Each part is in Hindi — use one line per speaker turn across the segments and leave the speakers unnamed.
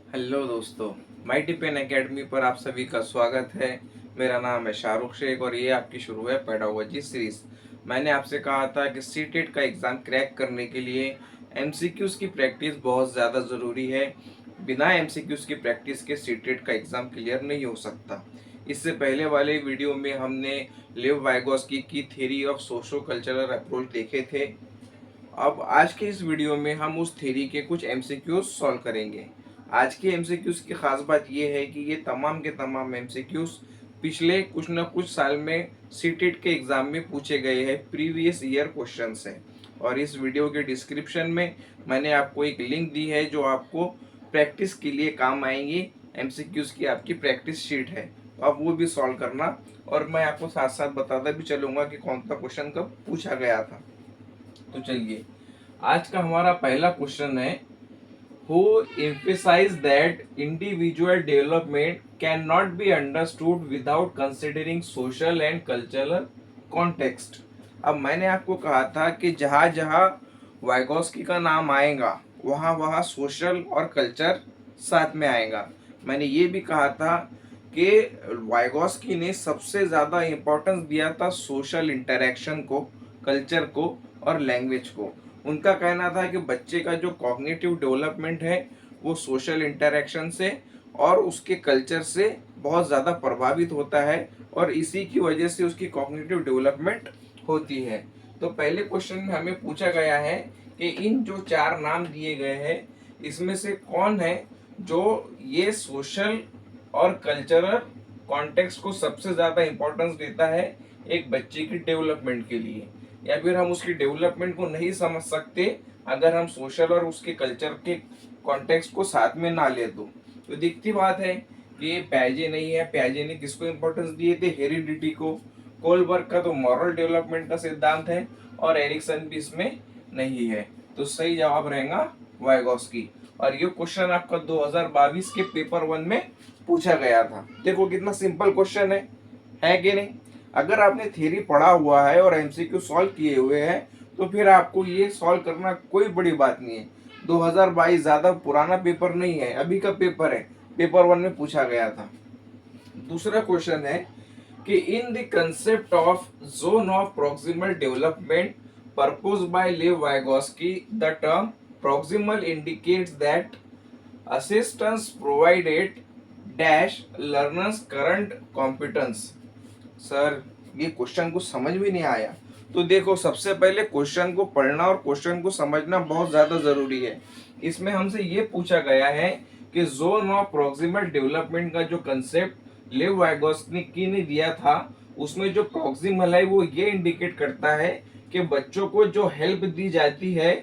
हेलो दोस्तों, माई टिपेन एकेडमी पर आप सभी का स्वागत है। मेरा नाम है शाहरुख शेख और ये आपकी शुरू है पेडागोजी सीरीज। मैंने आपसे कहा था कि सीटेट का एग्ज़ाम क्रैक करने के लिए एमसीक्यूज की प्रैक्टिस बहुत ज़्यादा ज़रूरी है। बिना एमसीक्यूज की प्रैक्टिस के सीटेट का एग्ज़ाम क्लियर नहीं हो सकता। इससे पहले वाले वीडियो में हमने लिव वाइगोस्की की theory of socio cultural approach देखे थे। अब आज के इस वीडियो में हम उस थ्योरी के कुछ एमसीक्यूज सॉल्व करेंगे। आज के एमसीक्यूज की खास बात यह है कि ये तमाम के तमाम एमसीक्यूज पिछले कुछ न कुछ साल में सीटेट के एग्जाम में पूछे गए हैं, प्रीवियस ईयर क्वेश्चन से। और इस वीडियो के डिस्क्रिप्शन में मैंने आपको एक लिंक दी है जो आपको प्रैक्टिस के लिए काम आएंगी। एमसीक्यूज की आपकी प्रैक्टिस शीट है, तो आप वो भी सॉल्व करना। और मैं आपको साथ साथ बताता भी चलूंगा कि कौन सा क्वेश्चन कब पूछा गया था। तो चलिए, आज का हमारा पहला क्वेश्चन है, who emphasize that individual development cannot be understood without considering social and cultural context। अब मैंने आपको कहा था कि जहाँ जहाँ वाइगोस्की का नाम आएगा वहाँ वहाँ सोशल और कल्चर साथ में आएगा। मैंने ये भी कहा था कि वाइगोस्की ने सबसे ज़्यादा इम्पोर्टेंस दिया था सोशल इंटरेक्शन को, कल्चर को और लैंग्वेज को। उनका कहना था कि बच्चे का जो कॉग्निटिव डेवलपमेंट है वो सोशल इंटरेक्शन से और उसके कल्चर से बहुत ज़्यादा प्रभावित होता है और इसी की वजह से उसकी कॉग्निटिव डेवलपमेंट होती है। तो पहले क्वेश्चन में हमें पूछा गया है कि इन जो चार नाम दिए गए हैं इसमें से कौन है जो ये सोशल और कल्चरल कॉन्टेक्स्ट को सबसे ज़्यादा इम्पोर्टेंस देता है एक बच्चे की डेवलपमेंट के लिए। या फिर हम उसकी डेवलपमेंट को नहीं समझ सकते अगर हम सोशल और उसके कल्चर के कॉन्टेक्स्ट को साथ में ना ले तो दिखती बात है कि ये प्याजे नहीं है। प्याजे ने किसको इम्पोर्टेंस दिए थे? हेरिडिटी को। कोलबर्ग का तो मॉरल डेवलपमेंट का सिद्धांत है और एरिक्सन भी इसमें नहीं है। तो सही जवाब रहेगा वाइगोस्की। और ये क्वेश्चन आपका 2022 के पेपर 1 में पूछा गया था। देखो कितना सिंपल क्वेश्चन है कि नहीं? अगर आपने थ्योरी पढ़ा हुआ है और एमसीक्यू सॉल्व किए हुए हैं तो फिर आपको ये सॉल्व करना कोई बड़ी बात नहीं है। 2022 ज्यादा पुराना पेपर नहीं है, अभी का पेपर है, पेपर 1 में पूछा गया था। दूसरा क्वेश्चन है कि in the concept of zone of proximal development proposed by Lev Vygotsky, the term proximal indicates that assistance provided dash learner's current competence। Sir, ये क्वेश्चन को समझ भी नहीं आया। तो देखो, सबसे पहले क्वेश्चन को पढ़ना और क्वेश्चन को समझना बहुत ज़्यादा ज़रूरी है। इसमें हमसे ये पूछा गया है कि जोन ऑफ प्रॉक्सिमल डेवलपमेंट का जो कंसेप्ट लेव वाइगोत्स्की ने दिया था उसमें जो प्रॉक्सिमल है वो ये इंडिकेट करता है कि बच्चों को जो हेल्प दी जाती है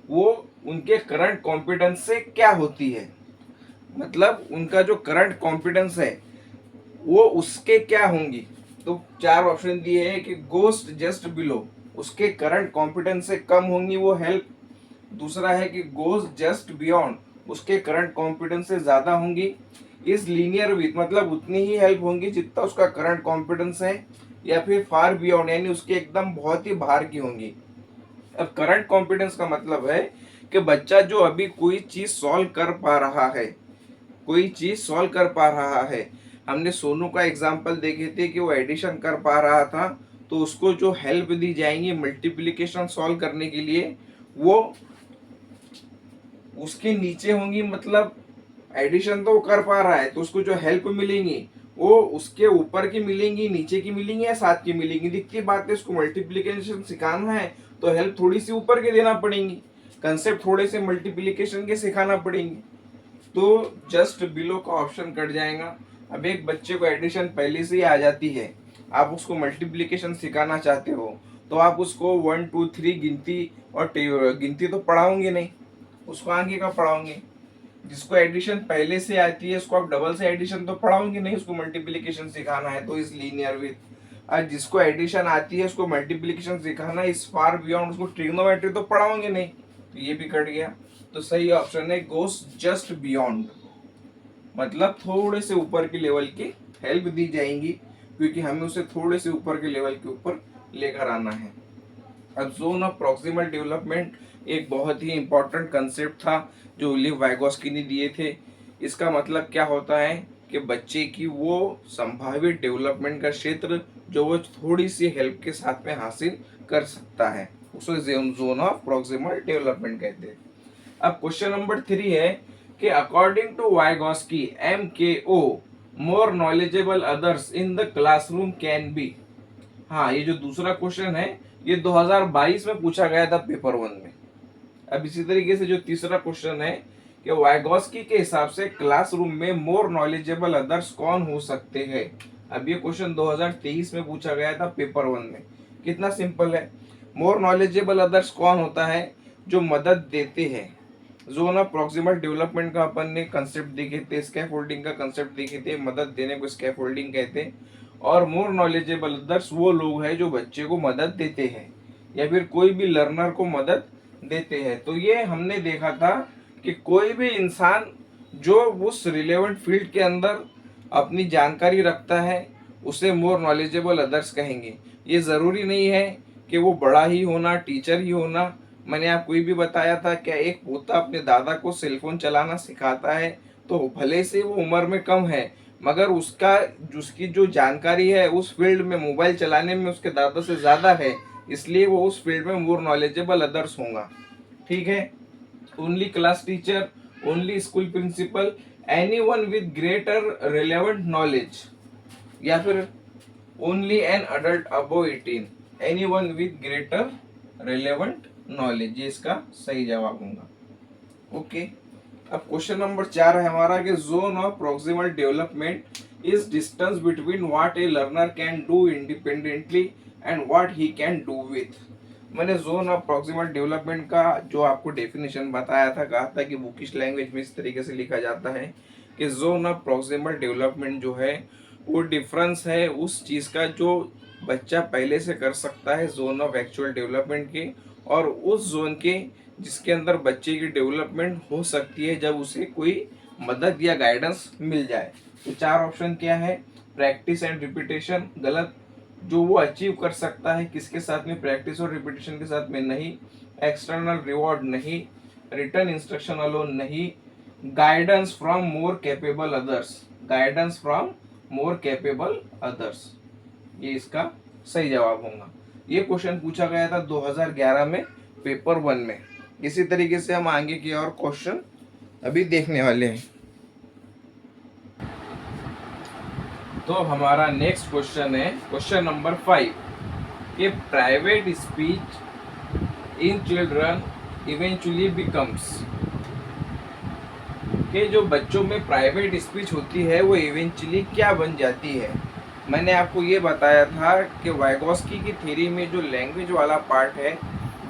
वो उनके करंट कॉम्पिटेंस से क्या होती है। मतलब उनका जो करंट कॉम्पिटेंस है वो उसके क्या होंगी। तो चार ऑप्शन दिए हैं कि गोस्ट जस्ट बिलो, उसके करंट कॉम्पिटेंस से कम होंगी वो हेल्प। दूसरा है कि गोज जस्ट बियॉन्ड, उसके करंट कॉम्पिटेंस से ज्यादा होंगी। इस लीनियर विथ, मतलब उतनी ही हेल्प होंगी जितना उसका करंट कॉम्पिटेंस है। या फिर फार बियॉन्ड, यानी उसके एकदम बहुत ही बाहर की होंगी। अब करंट कॉम्पिटेंस का मतलब है कि बच्चा जो अभी कोई चीज सॉल्व कर पा रहा है, कोई चीज सॉल्व कर पा रहा है। हमने सोनू का एग्जाम्पल देखे थे कि वो एडिशन कर पा रहा था, तो उसको जो हेल्प दी जाएंगी मल्टीप्लिकेशन सॉल्व करने के लिए वो उसके नीचे होंगी। मतलब एडिशन तो वो कर पा रहा है तो उसको जो हेल्प मिलेंगी वो उसके ऊपर की मिलेंगी, नीचे की मिलेंगी या साथ की मिलेंगी। दिखती बात है, उसको मल्टीप्लिकेशन सिखाना है तो हेल्प थोड़ी सी ऊपर के देना पड़ेंगी, कंसेप्ट थोड़े से मल्टीप्लिकेशन के सिखाना पड़ेंगे। तो जस्ट बिलो का ऑप्शन कट जाएगा। अब एक बच्चे को एडिशन पहले से ही आ जाती है, आप उसको मल्टीप्लिकेशन सिखाना चाहते हो तो आप उसको 1 2 3 गिनती और गिनती तो पढ़ाओगे नहीं, उसको आगे का पढ़ाओगे। जिसको एडिशन पहले से आती है उसको आप डबल से एडिशन तो पढ़ाओगे नहीं, उसको मल्टीप्लिकेशन सिखाना है तो इस लीनियर विथ। और जिसको एडिशन आती है उसको मल्टीप्लिकेशन सिखाना इस फार बियॉन्ड, उसको ट्रिग्नोमेट्री तो पढ़ाओगे नहीं, तो ये भी कट गया। तो सही ऑप्शन है गोस जस्ट बियॉन्ड, मतलब थोड़े से ऊपर के लेवल की हेल्प दी जाएंगी क्योंकि हमें उसे थोड़े से ऊपर के लेवल के ऊपर लेकर आना है। अब जोन ऑफ प्रॉक्सिमल डेवलपमेंट एक बहुत ही इंपॉर्टेंट कंसेप्ट था जो लिव वाइगोस्की ने दिए थे। इसका मतलब क्या होता है कि बच्चे की वो संभावित डेवलपमेंट का क्षेत्र जो वो थोड़ी सी हेल्प के साथ में हासिल कर सकता है, उसे जोन ऑफ प्रॉक्सिमल डेवलपमेंट कहते हैं। अब क्वेश्चन नंबर 3 है कि according to Vygotsky MKO more knowledgeable others in the classroom can be. हाँ, ये जो दूसरा क्वेश्चन है ये 2022 में पूछा गया था पेपर 1 में। अब इसी तरीके से जो तीसरा क्वेश्चन है कि वाइगॉस्की के हिसाब से क्लासरूम में मोर नॉलेजेबल अदर्स कौन हो सकते हैं। अब ये क्वेश्चन 2023 में पूछा गया था पेपर 1 में। कितना सिंपल है, मोर नॉलेजेबल अदर्स कौन होता है, जो मदद देते हैं। जोन ऑफ प्रॉक्सिमल डेवलपमेंट का अपन ने कंसेप्ट देखे थे, स्कैफोल्डिंग का कंसेप्ट देखे थे, मदद देने को स्कैफोल्डिंग कहते हैं। और मोर नॉलेजेबल अदर्स वो लोग हैं जो बच्चे को मदद देते हैं या फिर कोई भी लर्नर को मदद देते हैं। तो ये हमने देखा था कि कोई भी इंसान जो उस रिलेवेंट फील्ड के अंदर अपनी जानकारी रखता है उसे मोर नॉलेजेबल अदर्स कहेंगे। ये ज़रूरी नहीं है कि वो बड़ा ही होना, टीचर ही होना। मैंने आपको ये भी बताया था क्या एक पोता अपने दादा को सेलफोन चलाना सिखाता है तो भले से वो उम्र में कम है मगर उसकी जो जानकारी है उस फील्ड में मोबाइल चलाने में उसके दादा से ज़्यादा है, इसलिए वो उस फील्ड में मोर नॉलेजेबल अदर्स होगा। ठीक है, only class teacher, only school principal, anyone with greater relevant knowledge, या फिर only an adult above 18, anyone with greater relevant knowledge, ये इसका सही जवाब होगा। ओके, अब क्वेश्चन नंबर 4 है हमारा कि zone of proximal development is distance between what A learner can do independently and what he can do with. मैंने जोन ऑफ प्रॉक्सिमल डेवलपमेंट का जो आपको डेफिनेशन बताया था, कहा था कि बुकिश लैंग्वेज में इस तरीके से लिखा जाता है कि जोन ऑफ प्रॉक्सिमल डेवलपमेंट जो है वो डिफरेंस है उस चीज़ का जो बच्चा पहले से कर सकता है जोन ऑफ एक्चुअल डेवलपमेंट के, और उस जोन के जिसके अंदर बच्चे की डेवलपमेंट हो सकती है जब उसे कोई मदद या गाइडेंस मिल जाए। तो 4 ऑप्शन क्या है, प्रैक्टिस एंड रिपीटेशन गलत, जो वो अचीव कर सकता है किसके साथ में, प्रैक्टिस और रिपीटेशन के साथ में नहीं, एक्सटर्नल रिवॉर्ड नहीं, रिटर्न इंस्ट्रक्शन अलोन नहीं, guidance from more capable others, guidance from more capable others, ये इसका सही जवाब होगा। ये क्वेश्चन पूछा गया था 2011 में पेपर 1 में। इसी तरीके से हम आगे की और क्वेश्चन अभी देखने वाले हैं। तो हमारा नेक्स्ट क्वेश्चन है क्वेश्चन नंबर 5 कि private speech in children eventually becomes, कि जो बच्चों में प्राइवेट स्पीच होती है वो इवेंचुअली क्या बन जाती है। मैंने आपको ये बताया था कि वाइगॉस्की की थ्योरी में जो लैंग्वेज वाला पार्ट है,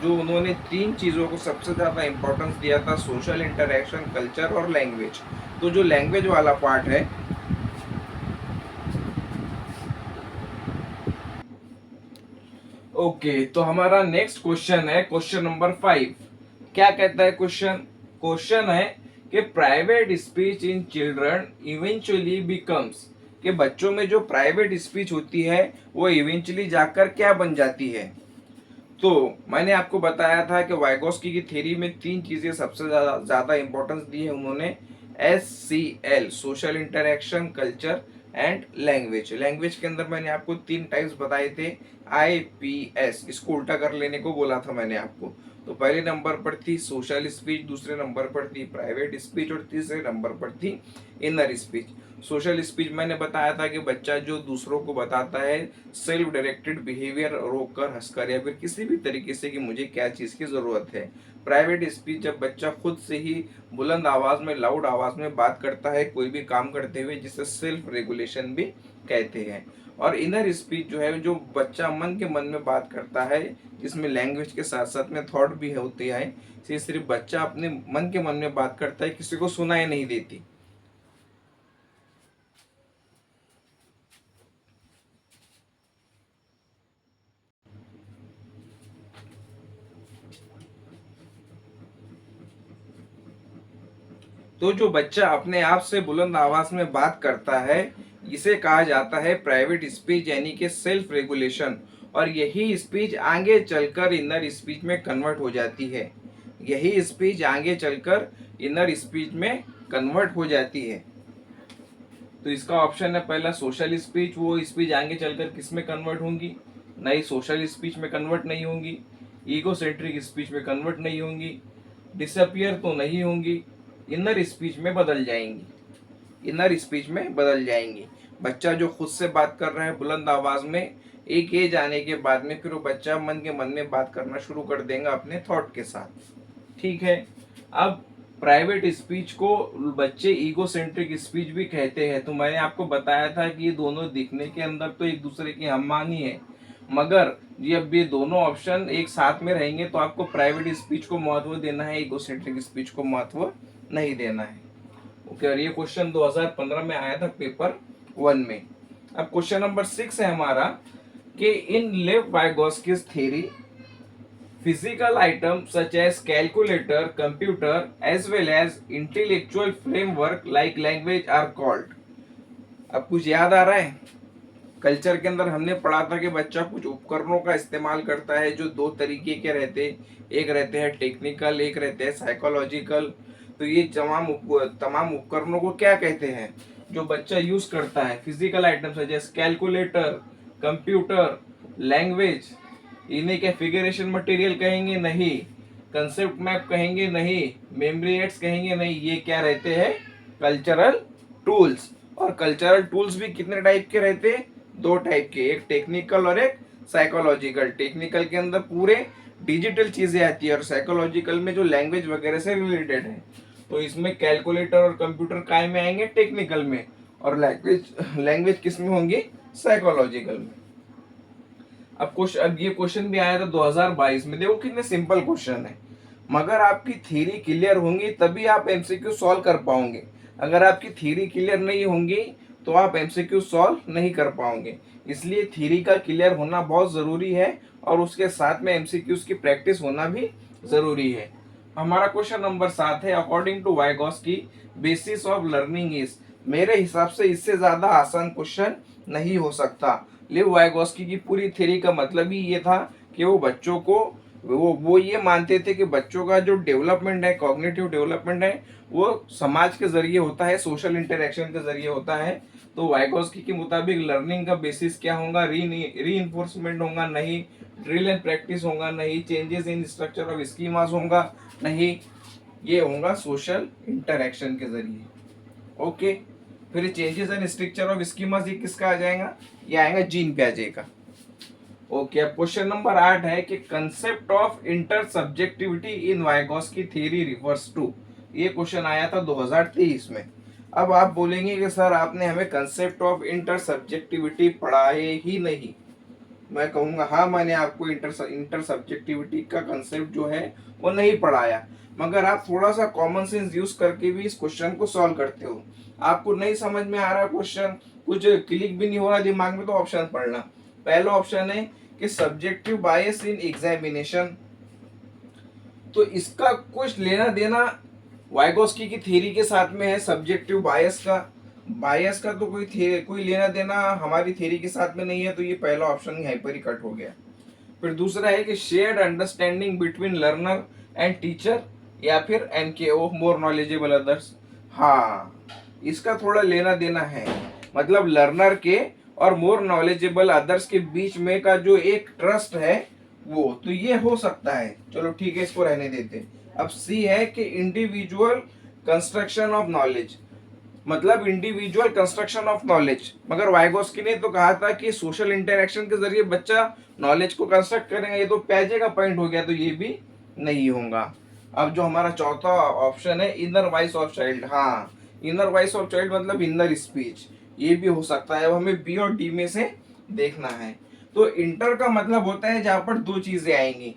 जो उन्होंने 3 चीज़ों को सबसे ज़्यादा इम्पोर्टेंस दिया था, सोशल इंटरेक्शन, कल्चर और लैंग्वेज। तो जो लैंग्वेज वाला पार्ट है ओके, तो हमारा नेक्स्ट क्वेश्चन है क्वेश्चन नंबर 5। क्या कहता है क्वेश्चन, क्वेश्चन है कि private speech in children eventually becomes, कि बच्चों में जो प्राइवेट स्पीच होती है वो इवेंचुअली जाकर क्या बन जाती है। तो मैंने आपको बताया था कि वाइगॉस्की की थ्योरी में 3 चीजें सबसे ज्यादा इंपॉर्टेंस दी है उन्होंने, SCL, social interaction, culture and language. Language के अंदर मैंने आपको 3 टाइप्स बताए थे, IPS, इसको उल्टा कर लेने को बोला था मैंने आपको। तो पहले नंबर पर थी सोशल स्पीच, दूसरे नंबर पर थी प्राइवेट स्पीच और तीसरे नंबर पर थी इनर स्पीच। सोशल स्पीच मैंने बताया था कि बच्चा जो दूसरों को बताता है सेल्फ डायरेक्टेड बिहेवियर, रोककर, हंसकर या फिर किसी भी तरीके से कि मुझे क्या चीज़ की ज़रूरत है। प्राइवेट स्पीच जब बच्चा खुद से ही बुलंद आवाज़ में, लाउड आवाज़ में बात करता है कोई भी काम करते हुए, जिसे सेल्फ रेगुलेशन भी कहते हैं। और इनर स्पीच जो है जो बच्चा मन के मन में बात करता है, जिसमें लैंग्वेज के साथ साथ में थॉट भी होती है, सिर्फ बच्चा अपने मन के मन में बात करता है, किसी को सुनाई नहीं देती। तो जो बच्चा अपने आप से बुलंद आवाज में बात करता है इसे कहा जाता है प्राइवेट स्पीच, यानी कि सेल्फ रेगुलेशन। और यही स्पीच आगे चलकर इनर स्पीच में कन्वर्ट हो जाती है, यही स्पीच आगे चलकर इनर स्पीच में कन्वर्ट हो जाती है, तो इसका ऑप्शन है पहला सोशल स्पीच। वो स्पीच आगे चलकर किस में कन्वर्ट होंगी? नहीं, सोशल स्पीच में कन्वर्ट नहीं होंगी, ईगोसेंट्रिक स्पीच में कन्वर्ट नहीं होंगी, डिसअपियर तो नहीं होंगी, इनर स्पीच में बदल जाएंगी, इनर स्पीच में बदल जाएंगी। बच्चा जो खुद से बात कर रहा है बुलंद आवाज में, एक एज आने के बाद में फिर वो बच्चा मन के मन में बात करना शुरू कर देगा अपने थॉट के साथ। ठीक है। अब प्राइवेट स्पीच को बच्चे ईगोसेंट्रिक स्पीच भी कहते हैं। तो मैंने आपको बताया था कि ये दोनों दिखने के अंदर तो एक दूसरे के हममानी है, मगर जब ये दोनों ऑप्शन एक साथ में रहेंगे तो आपको प्राइवेट स्पीच को महत्व देना है, ईगोसेंट्रिक स्पीच को महत्व नहीं देना है। ओके, और ये क्वेश्चन 2015 में आया था पेपर 1 में। अब क्वेश्चन नंबर 6 है हमारा कि इन लेव वाइगोस्की's theory physical items such as calculator, computer as well as intellectual framework like language are called। अब कुछ याद आ रहा है? कल्चर के अंदर हमने पढ़ा था कि बच्चा कुछ उपकरणों का इस्तेमाल करता है जो दो तरीके के रहते, एक रहते हैं टेक्निकल, एक रहते हैं साइकोलॉजिकल। तो ये तमाम उपकरणों को क्या कहते हैं जो बच्चा यूज करता है? फिजिकल आइटम्स जैसे कैलकुलेटर, कंप्यूटर, लैंग्वेज, इन्हें क्या फिगरेशन मटेरियल कहेंगे? नहीं। कंसेप्ट मैप कहेंगे? नहीं। मेमोरी एड्स कहेंगे? नहीं। ये क्या रहते हैं? Cultural tools. और कल्चरल टूल्स भी कितने टाइप के रहते हैं? 2 टाइप के, एक टेक्निकल और एक साइकोलॉजिकल। टेक्निकल के अंदर पूरे डिजिटल चीजें आती है और साइकोलॉजिकल में जो लैंग्वेज वगैरह से रिलेटेड है। तो इसमें कैलकुलेटर और कंप्यूटर काय में आएंगे? टेक्निकल में। और लैंग्वेज किस में होंगी? साइकोलॉजिकल में। अब ये क्वेश्चन भी आया था 2022 में। देखो कितने सिंपल क्वेश्चन है, मगर आपकी थ्योरी क्लियर होंगी तभी आप एमसीक्यू सॉल्व कर पाओगे। अगर आपकी थ्योरी क्लियर नहीं होंगी तो आप एमसीक्यू सॉल्व नहीं कर पाओगे। इसलिए थ्योरी का क्लियर होना बहुत जरूरी है और उसके साथ में एमसीक्यूज की प्रैक्टिस होना भी जरूरी है। हमारा क्वेश्चन नंबर 7 है, according to Vygotsky basis of learning is. मेरे हिसाब से इससे ज्यादा आसान क्वेश्चन नहीं हो सकता। लिव वाइगोस्की की पूरी थ्योरी का मतलब ही ये था कि वो बच्चों को वो ये मानते थे कि बच्चों का जो डेवलपमेंट है, कॉग्निटिव डेवलपमेंट है, वो समाज के जरिए होता है, सोशल इंटरेक्शन के जरिए होता है। तो वाइगोस्की के मुताबिक लर्निंग का बेसिस क्या होगा? री इन्फोर्समेंट होगा? नहीं। ड्रिल एंड प्रैक्टिस होगा? नहीं। Changes in structure of schemas होगा? नहीं। ये होगा सोशल इंटरेक्शन के जरिए। ओके, फिर changes and structure of schemas ये किसका आ जाएगा? ये आएगा जीन पियाजे का। ओके, अब क्वेश्चन नंबर 8 है कि concept of intersubjectivity in Vygotsky theory reverse to. ये क्वेश्चन आया था 2023 में। अब आप बोलेंगे कि सर आपने हमें कंसेप्ट ऑफ इंटर सब्जेक्टिविटी पढ़ाए ही नहीं। मैं कहूँगा हाँ, मैंने आपको इंटर सब्जेक्टिविटी का कंसेप्ट जो है वो नहीं पढ़ाया, मगर आप थोड़ा सा कॉमन सेंस यूज करके भी इस क्वेश्चन को सॉल्व करते हो। आपको नहीं समझ में आ रहा क्वेश्चन, कुछ क्लिक भी नहीं हो रहा दिमाग में, तो ऑप्शन पढ़ना। पहला ऑप्शन है कि सब्जेक्टिव बायस इन एग्जामिनेशन। तो इसका कुछ लेना देना वाइगोस्की की थ्योरी के साथ में है। सब्जेक्टिव बायस का तो कोई लेना देना हमारी थ्योरी के साथ में नहीं है, तो ये पहला ऑप्शन यहीं पर ही कट हो गया। फिर दूसरा है कि shared understanding between learner and teacher, या फिर एनकेओ मोर नॉलेजेबल अदर्स। हाँ, इसका थोड़ा लेना देना है, मतलब लर्नर के और मोर नॉलेजेबल अदर्स के बीच में का जो एक ट्रस्ट है वो, तो ये हो सकता है। चलो ठीक है, इसको रहने देते। अब सी है कि इंडिविजुअल कंस्ट्रक्शन ऑफ नॉलेज, मतलब इंडिविजुअल कंस्ट्रक्शन ऑफ नॉलेज। मगर वाइगोस्की ने तो कहा था कि सोशल इंटरेक्शन के जरिए बच्चा नॉलेज को कंस्ट्रक्ट करेगा। ये तो पियाजे का पॉइंट हो गया, तो ये भी नहीं होगा। अब जो हमारा चौथा ऑप्शन है इनर वॉइस ऑफ चाइल्ड। हाँ, इनर वॉइस ऑफ चाइल्ड मतलब इनर स्पीच, ये भी हो सकता है। अब हमें बी और डी में से देखना है। तो इंटर का मतलब होता है जहां पर दो चीजें आएंगी,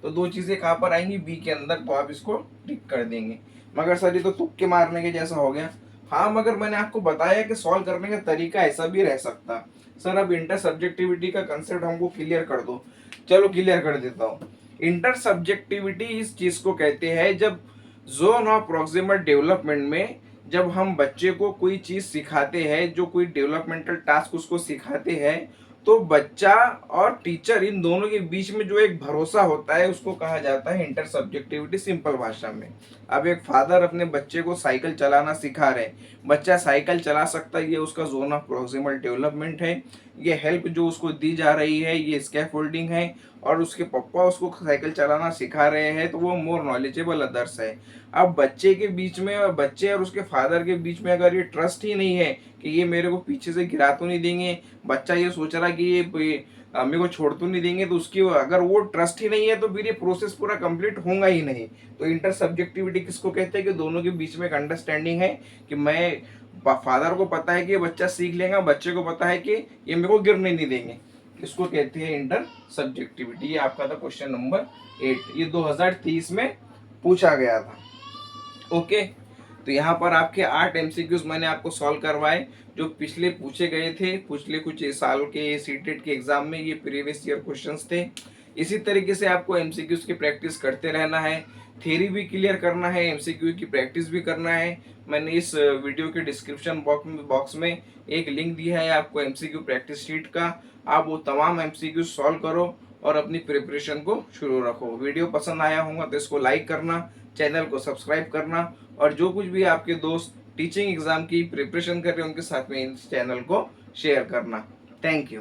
तो दो चीजें कहां पर आएंगी? बी के अंदर। तो आप इसको टिक कर देंगे। मगर सर ये तो तुक्के मारने के जैसा हो गया। हाँ, मगर मैंने आपको बताया कि सॉल्व करने का तरीका ऐसा भी रह सकता। सर अब इंटर सब्जेक्टिविटी का कंसेप्ट हमको क्लियर कर दो। चलो क्लियर कर देता हूँ। इंटर सब्जेक्टिविटी इस चीज को कहते हैं जब जोन ऑफ प्रॉक्सिमल डेवलपमेंट में जब हम बच्चे को कोई चीज सिखाते हैं, जो कोई डेवलपमेंटल टास्क उसको सिखाते हैं, तो बच्चा और टीचर इन दोनों के बीच में जो एक भरोसा होता है उसको कहा जाता है इंटर सब्जेक्टिविटी, सिंपल भाषा में। अब एक फादर अपने बच्चे को साइकिल चलाना सिखा रहे हैं, बच्चा साइकिल चला सकता है, ये उसका जोन ऑफ प्रॉक्सिमल डेवलपमेंट है। ये हेल्प जो उसको दी जा रही है ये स्कैफोल्डिंग है, और उसके पप्पा उसको साइकिल चलाना सिखा रहे हैं तो वो मोर नॉलेजेबल अदर्स है। अब बच्चे के बीच में और बच्चे और उसके फादर के बीच में अगर ये ट्रस्ट ही नहीं है कि ये मेरे को पीछे से गिरा तो नहीं देंगे, बच्चा ये सोच रहा कि ये मेरे को छोड़ तो नहीं देंगे, तो उसकी अगर वो ट्रस्ट ही नहीं है तो फिर ये प्रोसेस पूरा कंप्लीट होगा ही नहीं। तो इंटर सब्जेक्टिविटी किसको कहते हैं कि दोनों के बीच में एक अंडरस्टैंडिंग है कि मैं, फादर को पता है कि ये बच्चा सीख लेगा, बच्चे को पता है कि ये मेरे को गिरने नहीं देंगे। इसको कहते हैं इंटर सब्जेक्टिविटी। ये आपका था क्वेश्चन नंबर 8, ये 2030 में पूछा गया था। ओके, तो यहाँ पर आपके 8 एमसीक्यूज मैंने आपको सॉल्व करवाए जो पिछले पूछे गए थे, पिछले कुछ साल के सीटेट के एग्जाम में। ये प्रीवियस ईयर क्वेश्चंस थे। इसी तरीके से आपको एमसीक्यूज की प्रैक्टिस करते रहना है, थ्योरी भी क्लियर करना है, एमसीक्यू की प्रैक्टिस भी करना है। मैंने इस वीडियो के डिस्क्रिप्शन बॉक्स में एक लिंक दिया है आपको एमसीक्यू प्रैक्टिस शीट का। आप वो तमाम एमसीक्यू सॉल्व करो और अपनी प्रिपरेशन को शुरू रखो। वीडियो पसंद आया होगा तो इसको लाइक करना, चैनल को सब्सक्राइब करना, और जो कुछ भी आपके दोस्त टीचिंग एग्जाम की प्रिपरेशन कर रहे हैं उनके साथ में इस चैनल को शेयर करना। Thank you.